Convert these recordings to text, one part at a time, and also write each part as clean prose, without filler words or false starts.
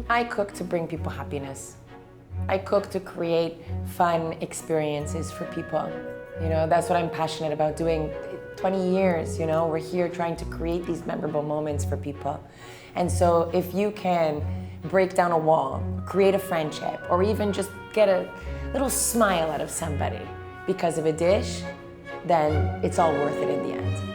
I cook to bring people happiness. I cook to create fun experiences for people. You know, that's what I'm passionate about doing. 20 years, you know, we're here trying to create these memorable moments for people. And so if you can break down a wall, create a friendship, or even just get a little smile out of somebody because of a dish, then it's all worth it in the end.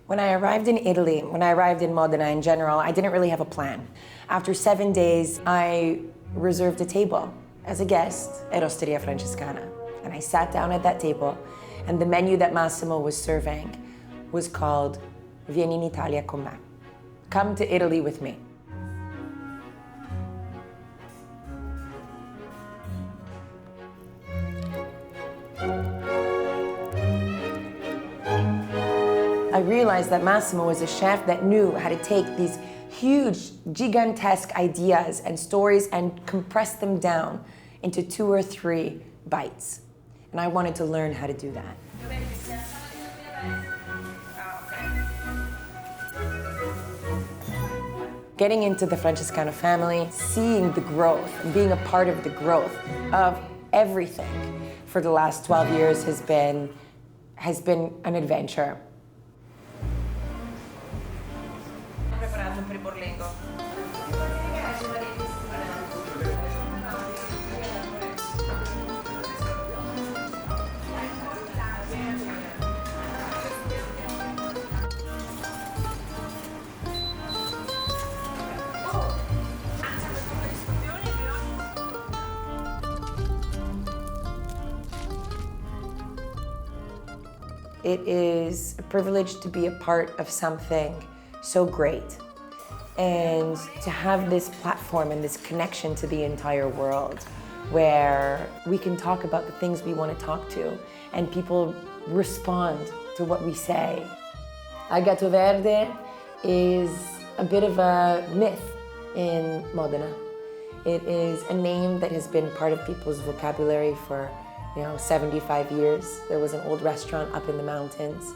When I arrived in Italy, when I arrived in Módena in general, I didn't really have a plan. After 7 days, I reserved a table as a guest at Osteria Francescana. And I sat down at that table, and the menu that Massimo was serving was called Vieni in Italia con me. Come to Italy with me. I realized that Massimo was a chef that knew how to take these huge, gigantesque ideas and stories and compress them down into 2 or 3 bites. And I wanted to learn how to do that. Getting into the Francescana family, seeing the growth, being a part of the growth of everything for the last 12 years has been an adventure. It is a privilege to be a part of something so great and to have this platform and this connection to the entire world where we can talk about the things we want to talk to and people respond to what we say. Gatto Verde is a bit of a myth in Módena. It is a name that has been part of people's vocabulary for 75 years. There was an old restaurant up in the mountains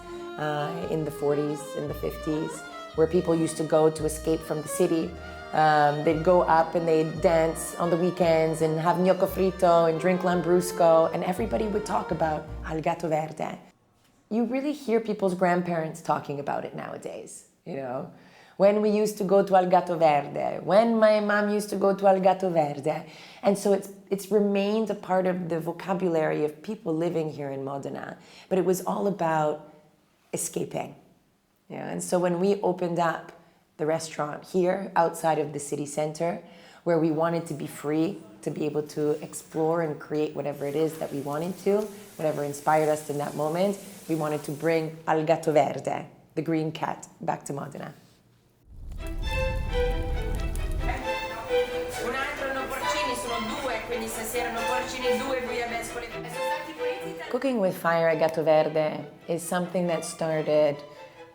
in the 40s, in the 50s, where people used to go to escape from the city. They'd go up and they'd dance on the weekends and have gnocco frito and drink lambrusco, and everybody would talk about Gatto Verde. You really hear people's grandparents talking about it nowadays, When we used to go to Gatto Verde, when my mom used to go to Gatto Verde. And so it's remained a part of the vocabulary of people living here in Módena. But it was all about escaping. And so when we opened up the restaurant here outside of the city center, where we wanted to be free, to be able to explore and create whatever it is that we wanted to, whatever inspired us in that moment, we wanted to bring Gatto Verde, the green cat, back to Módena. Cooking with fire at Gatto Verde is something that started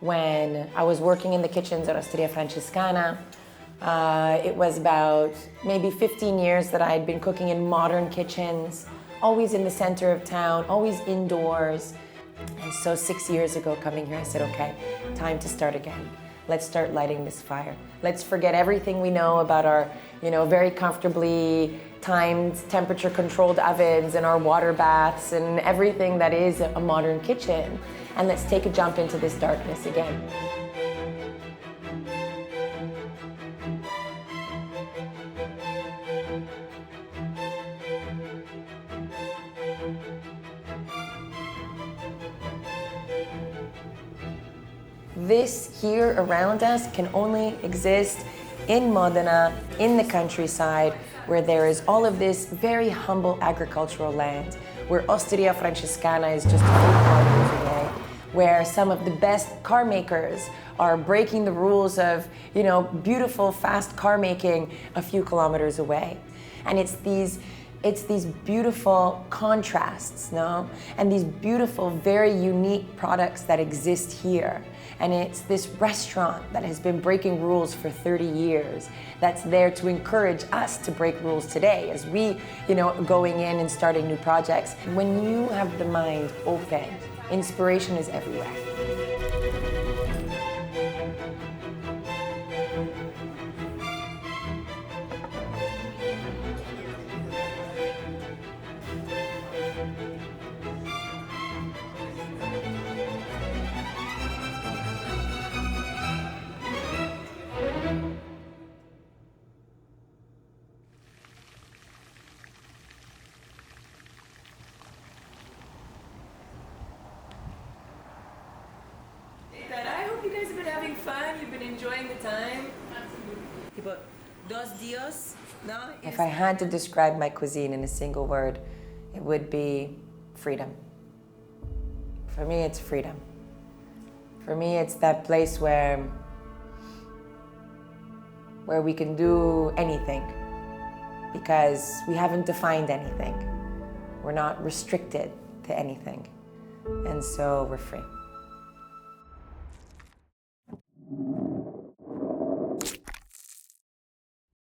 when I was working in the kitchens at Osteria Francescana. It was about maybe 15 years that I had been cooking in modern kitchens, always in the center of town, always indoors. And so 6 years ago coming here, I said, okay, time to start again. Let's start lighting this fire. Let's forget everything we know about our, very comfortably timed, temperature-controlled ovens and our water baths and everything that is a modern kitchen. And let's take a jump into this darkness again. This here around us can only exist in Módena, in the countryside, where there is all of this very humble agricultural land, where Osteria Francescana is just a few kilometers away, where some of the best car makers are breaking the rules of, beautiful, fast car making a few kilometers away. And it's these it's these beautiful contrasts, no? And these beautiful, very unique products that exist here. And it's this restaurant that has been breaking rules for 30 years that's there to encourage us to break rules today as we, going in and starting new projects. When you have the mind open, inspiration is everywhere. I hope you guys have been having fun. You've been enjoying the time. Tipo, 2 dias, no? If I had to describe my cuisine in a single word, it would be freedom. For me, it's freedom. For me, it's that place where we can do anything because we haven't defined anything. We're not restricted to anything. And so we're free.